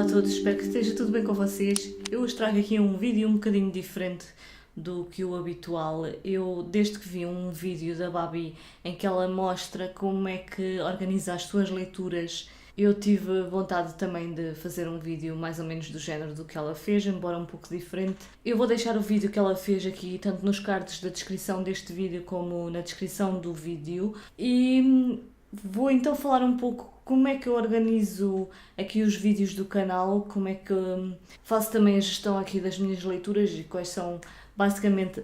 Olá a todos, espero que esteja tudo bem com vocês. Eu hoje trago aqui um vídeo um bocadinho diferente do que o habitual. Eu, desde que vi um vídeo da Babi em que ela mostra como é que organiza as suas leituras, eu tive vontade também de fazer um vídeo mais ou menos do género do que ela fez, embora um pouco diferente. Eu vou deixar o vídeo que ela fez aqui, tanto nos cards da descrição deste vídeo como na descrição do vídeo. E vou então falar um pouco como é que eu organizo aqui os vídeos do canal, como é que faço também a gestão aqui das minhas leituras e quais são basicamente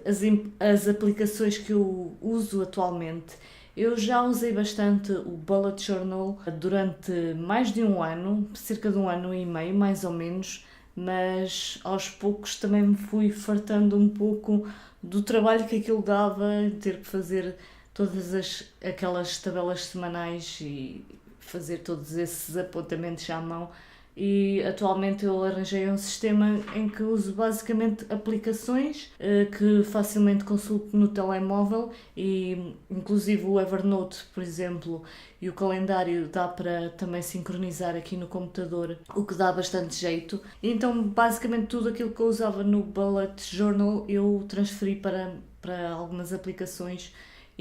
as aplicações que eu uso atualmente. Eu já usei bastante o Bullet Journal durante mais de um ano, cerca de um ano e meio mais ou menos, mas aos poucos também me fui fartando um pouco do trabalho que aquilo dava, ter que fazer todas aquelas tabelas semanais e fazer todos esses apontamentos à mão. E atualmente eu arranjei um sistema em que uso basicamente aplicações que facilmente consulto no telemóvel e inclusive o Evernote, por exemplo, e o calendário dá para também sincronizar aqui no computador, o que dá bastante jeito. Então basicamente tudo aquilo que eu usava no Bullet Journal eu transferi para algumas aplicações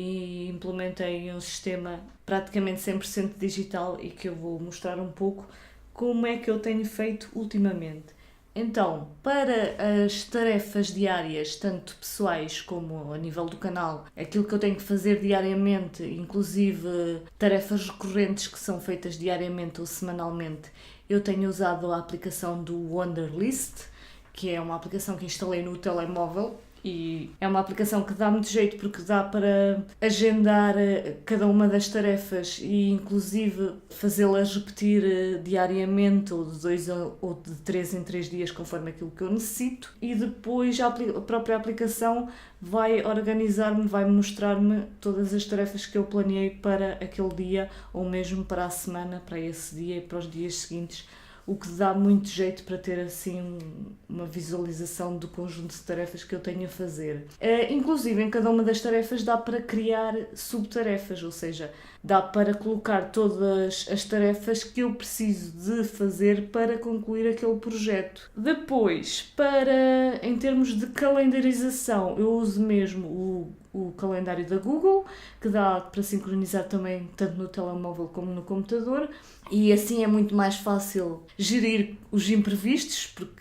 e implementei um sistema praticamente 100% digital e que eu vou mostrar um pouco como é que eu tenho feito ultimamente. Então, para as tarefas diárias, tanto pessoais como a nível do canal, aquilo que eu tenho que fazer diariamente, inclusive tarefas recorrentes que são feitas diariamente ou semanalmente, eu tenho usado a aplicação do Wunderlist, que é uma aplicação que instalei no telemóvel. E é uma aplicação que dá muito jeito porque dá para agendar cada uma das tarefas e inclusive fazê-las repetir diariamente ou de 2 ou de 3 em 3 dias conforme aquilo que eu necessito, e depois a própria aplicação vai organizar-me, vai mostrar-me todas as tarefas que eu planeei para aquele dia ou mesmo para a semana, para esse dia e para os dias seguintes, o que dá muito jeito para ter assim uma visualização do conjunto de tarefas que eu tenho a fazer. Inclusive em cada uma das tarefas dá para criar subtarefas, ou seja, dá para colocar todas as tarefas que eu preciso de fazer para concluir aquele projeto. Depois, em termos de calendarização, eu uso mesmo o calendário da Google, que dá para sincronizar também tanto no telemóvel como no computador, e assim é muito mais fácil gerir os imprevistos, porque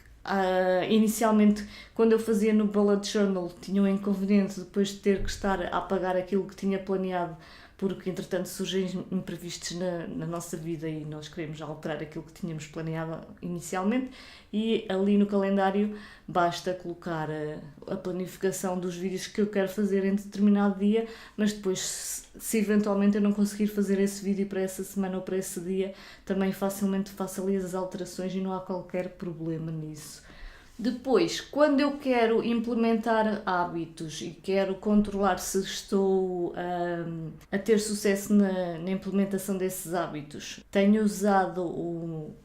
inicialmente quando eu fazia no Bullet Journal tinha um inconveniente depois de ter que estar a apagar aquilo que tinha planeado, porque entretanto surgem imprevistos na nossa vida e nós queremos alterar aquilo que tínhamos planeado inicialmente, e ali no calendário basta colocar a planificação dos vídeos que eu quero fazer em determinado dia, mas depois se eventualmente eu não conseguir fazer esse vídeo para essa semana ou para esse dia, também facilmente faço ali as alterações e não há qualquer problema nisso. Depois, quando eu quero implementar hábitos e quero controlar se estou a ter sucesso na implementação desses hábitos, tenho usado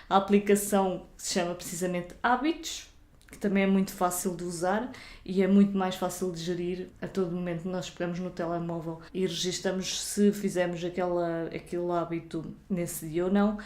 a aplicação que se chama precisamente Hábitos, que também é muito fácil de usar e é muito mais fácil de gerir. A todo momento nós pegamos no telemóvel e registamos se fizemos aquele hábito nesse dia ou não.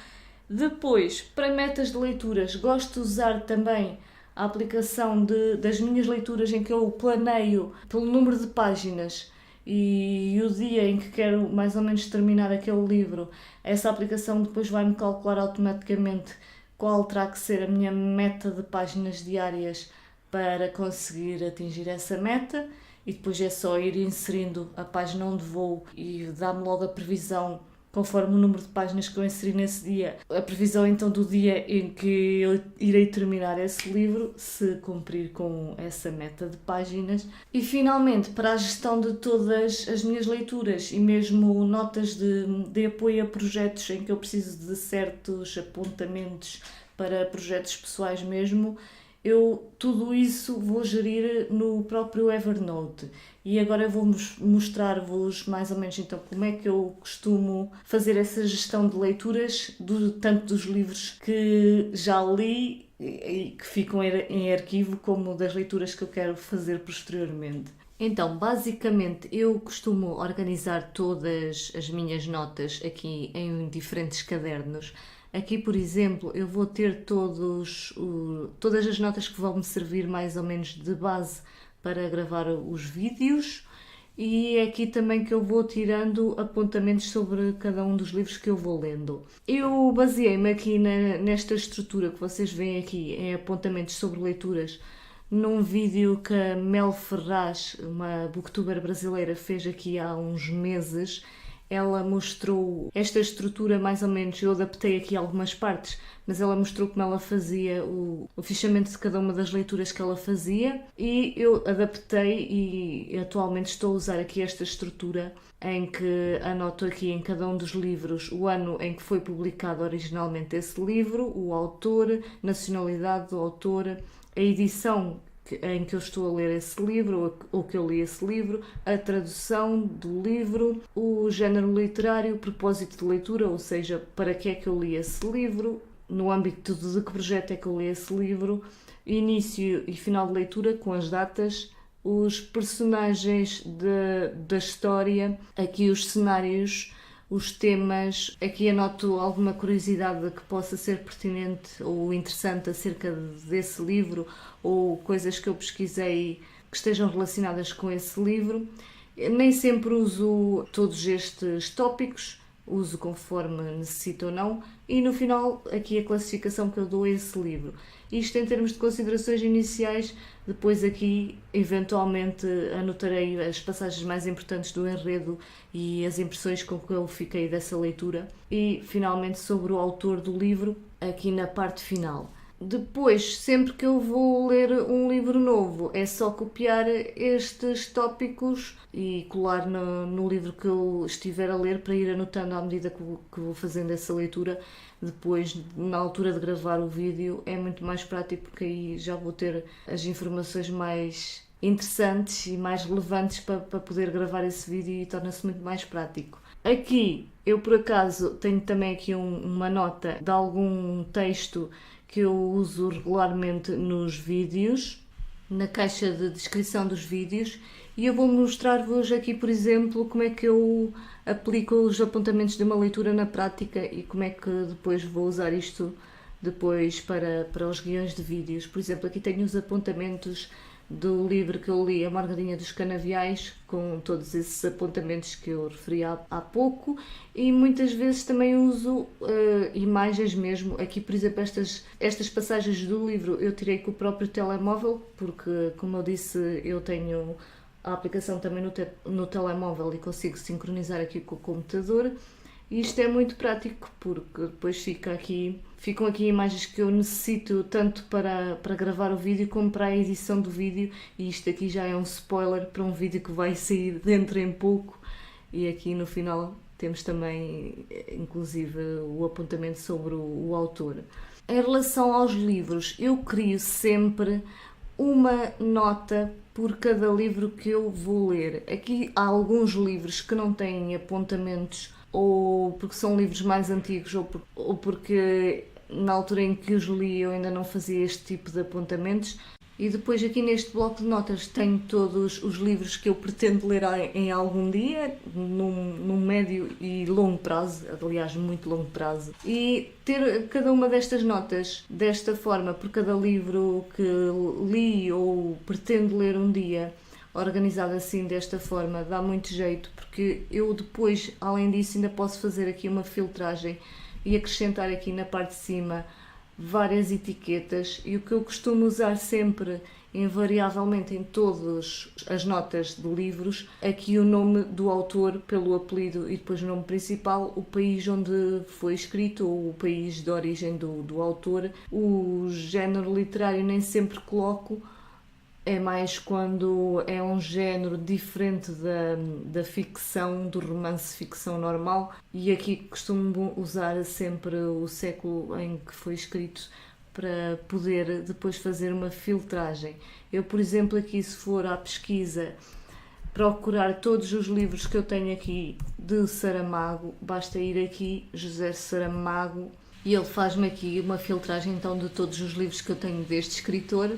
Depois, para metas de leituras, gosto de usar também a aplicação das minhas leituras em que eu planeio pelo número de páginas e o dia em que quero mais ou menos terminar aquele livro. Essa aplicação depois vai-me calcular automaticamente qual terá que ser a minha meta de páginas diárias para conseguir atingir essa meta, e depois é só ir inserindo a página onde vou e dá-me logo a previsão conforme o número de páginas que eu inseri nesse dia, a previsão então do dia em que eu irei terminar esse livro, se cumprir com essa meta de páginas. E finalmente, para a gestão de todas as minhas leituras e mesmo notas de apoio a projetos em que eu preciso de certos apontamentos para projetos pessoais mesmo, eu tudo isso vou gerir no próprio Evernote. E agora eu vou mostrar-vos mais ou menos então como é que eu costumo fazer essa gestão de leituras, tanto dos livros que já li e que ficam em arquivo, como das leituras que eu quero fazer posteriormente. Então, basicamente, eu costumo organizar todas as minhas notas aqui em diferentes cadernos. Aqui, por exemplo, eu vou ter todas as notas que vão me servir mais ou menos de base para gravar os vídeos, e é aqui também que eu vou tirando apontamentos sobre cada um dos livros que eu vou lendo. Eu baseei-me aqui nesta estrutura que vocês veem aqui, em apontamentos sobre leituras, num vídeo que a Mel Ferraz, uma booktuber brasileira, fez aqui há uns meses. Ela mostrou esta estrutura mais ou menos, eu adaptei aqui algumas partes, mas ela mostrou como ela fazia o fichamento de cada uma das leituras que ela fazia, e eu adaptei e atualmente estou a usar aqui esta estrutura em que anoto aqui em cada um dos livros o ano em que foi publicado originalmente esse livro, o autor, nacionalidade do autor, a edição em que eu estou a ler esse livro, ou que eu li esse livro, a tradução do livro, o género literário, o propósito de leitura, ou seja, para que é que eu li esse livro, no âmbito de que projeto é que eu li esse livro, início e final de leitura com as datas, os personagens da história, aqui os cenários, os temas. Aqui anoto alguma curiosidade que possa ser pertinente ou interessante acerca desse livro, ou coisas que eu pesquisei que estejam relacionadas com esse livro. Nem sempre uso todos estes tópicos, uso conforme necessito ou não, e no final aqui a classificação que eu dou a esse livro. Isto em termos de considerações iniciais. Depois aqui eventualmente anotarei as passagens mais importantes do enredo e as impressões com que eu fiquei dessa leitura, e finalmente sobre o autor do livro aqui na parte final. Depois, sempre que eu vou ler um livro novo, é só copiar estes tópicos e colar no livro que eu estiver a ler, para ir anotando à medida que vou fazendo essa leitura. Depois, na altura de gravar o vídeo, é muito mais prático, porque aí já vou ter as informações mais interessantes e mais relevantes para poder gravar esse vídeo, e torna-se muito mais prático. Aqui, eu por acaso tenho também aqui uma nota de algum texto que eu uso regularmente nos vídeos, na caixa de descrição dos vídeos, e eu vou mostrar-vos aqui, por exemplo, como é que eu aplico os apontamentos de uma leitura na prática e como é que depois vou usar isto depois para os guiões de vídeos. Por exemplo, aqui tenho os apontamentos do livro que eu li, A Margarinha dos Canaviais, com todos esses apontamentos que eu referi há pouco, e muitas vezes também uso imagens mesmo. Aqui, por exemplo, estas passagens do livro eu tirei com o próprio telemóvel, porque, como eu disse, eu tenho a aplicação também no telemóvel e consigo sincronizar aqui com o computador. E isto é muito prático, porque depois ficam aqui imagens que eu necessito tanto para gravar o vídeo como para a edição do vídeo, e isto aqui já é um spoiler para um vídeo que vai sair dentro em pouco. E aqui no final temos também, inclusive, o apontamento sobre o autor. Em relação aos livros, eu crio sempre uma nota por cada livro que eu vou ler. Aqui há alguns livros que não têm apontamentos, ou porque são livros mais antigos, ou porque na altura em que os li eu ainda não fazia este tipo de apontamentos. E depois aqui neste bloco de notas tenho todos os livros que eu pretendo ler em algum dia, num médio e longo prazo, aliás muito longo prazo. E ter cada uma destas notas desta forma por cada livro que li ou pretendo ler um dia, organizado assim desta forma, dá muito jeito, porque eu depois, além disso, ainda posso fazer aqui uma filtragem e acrescentar aqui na parte de cima várias etiquetas. E o que eu costumo usar sempre, invariavelmente em todas as notas de livros, aqui o nome do autor pelo apelido e depois o nome principal, o país onde foi escrito ou o país de origem do autor. O género literário nem sempre coloco, é mais quando é um género diferente da ficção, do romance ficção normal, e aqui costumo usar sempre o século em que foi escrito para poder depois fazer uma filtragem. Eu, por exemplo, aqui, se for à pesquisa, procurar todos os livros que eu tenho aqui de Saramago, basta ir aqui, José Saramago, e ele faz-me aqui uma filtragem então de todos os livros que eu tenho deste escritor.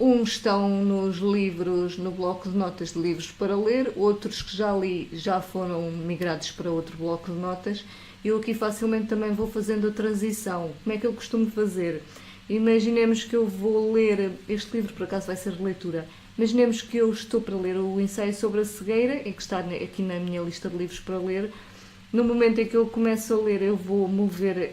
Uns estão nos livros, no bloco de notas de livros para ler, outros que já li já foram migrados para outro bloco de notas. Eu aqui facilmente também vou fazendo a transição. Como é que eu costumo fazer? Imaginemos que eu vou ler, este livro por acaso vai ser de leitura, imaginemos que eu estou para ler o ensaio sobre a cegueira, que está aqui na minha lista de livros para ler. No momento em que eu começo a ler, eu vou mover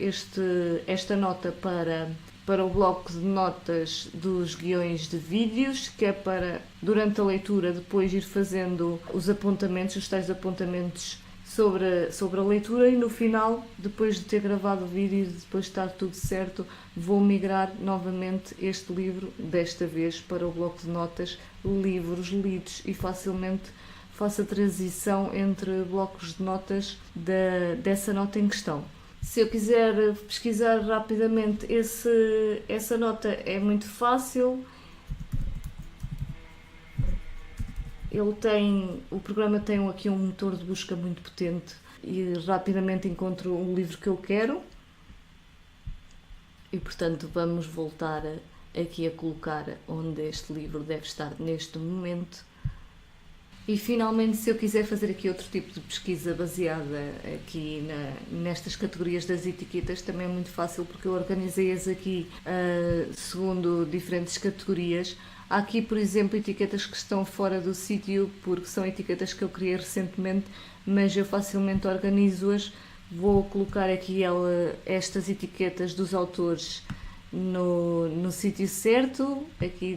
esta nota para o bloco de notas dos guiões de vídeos, que é para, durante a leitura, depois ir fazendo os apontamentos, os tais apontamentos sobre a leitura, e no final, depois de ter gravado o vídeo e depois de estar tudo certo, vou migrar novamente este livro, desta vez para o bloco de notas, livros lidos, e facilmente faço a transição entre blocos de notas dessa nota em questão. Se eu quiser pesquisar rapidamente essa nota, é muito fácil. O programa tem aqui um motor de busca muito potente e rapidamente encontro o livro que eu quero. E portanto vamos voltar aqui a colocar onde este livro deve estar neste momento. E finalmente, se eu quiser fazer aqui outro tipo de pesquisa baseada aqui nestas categorias das etiquetas, também é muito fácil, porque eu organizei-as aqui segundo diferentes categorias. Há aqui, por exemplo, etiquetas que estão fora do sítio, porque são etiquetas que eu criei recentemente, mas eu facilmente organizo-as. Vou colocar aqui estas etiquetas dos autores no sítio certo, aqui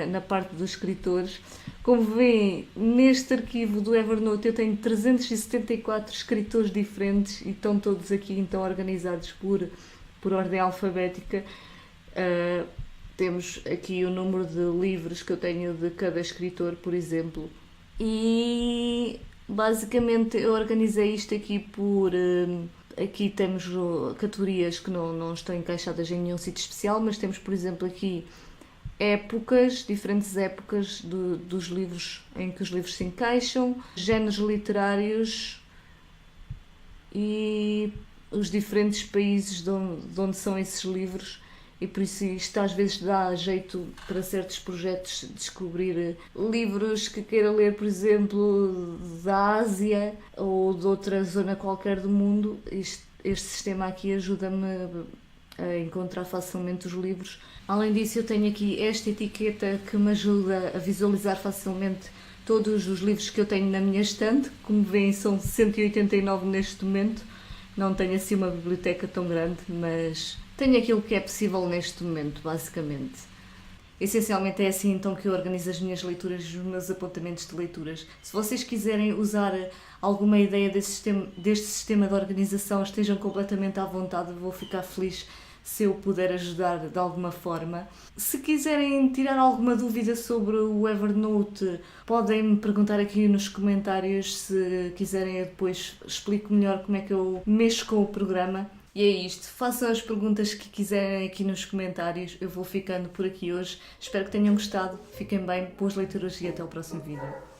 na parte dos escritores. Como veem, neste arquivo do Evernote eu tenho 374 escritores diferentes e estão todos aqui então organizados por ordem alfabética. Temos aqui o número de livros que eu tenho de cada escritor, por exemplo. E basicamente eu organizei isto aqui por... Aqui temos categorias que não estão encaixadas em nenhum sítio especial, mas temos, por exemplo, aqui épocas, diferentes épocas dos livros em que os livros se encaixam, géneros literários e os diferentes países de onde são esses livros. E por isso isto às vezes dá jeito para certos projetos descobrir livros que queira ler, por exemplo, da Ásia ou de outra zona qualquer do mundo. Este sistema aqui ajuda-me a encontrar facilmente os livros. Além disso, eu tenho aqui esta etiqueta que me ajuda a visualizar facilmente todos os livros que eu tenho na minha estante. Como veem, são 189 neste momento. Não tenho assim uma biblioteca tão grande, mas tenho aquilo que é possível neste momento, basicamente. Essencialmente é assim então que eu organizo as minhas leituras e os meus apontamentos de leituras. Se vocês quiserem usar alguma ideia deste sistema de organização, estejam completamente à vontade, vou ficar feliz se eu puder ajudar de alguma forma. Se quiserem tirar alguma dúvida sobre o Evernote, podem me perguntar aqui nos comentários. Se quiserem, eu depois explico melhor como é que eu mexo com o programa. E é isto, façam as perguntas que quiserem aqui nos comentários. Eu vou ficando por aqui hoje. Espero que tenham gostado. Fiquem bem, boas leituras e até o próximo vídeo.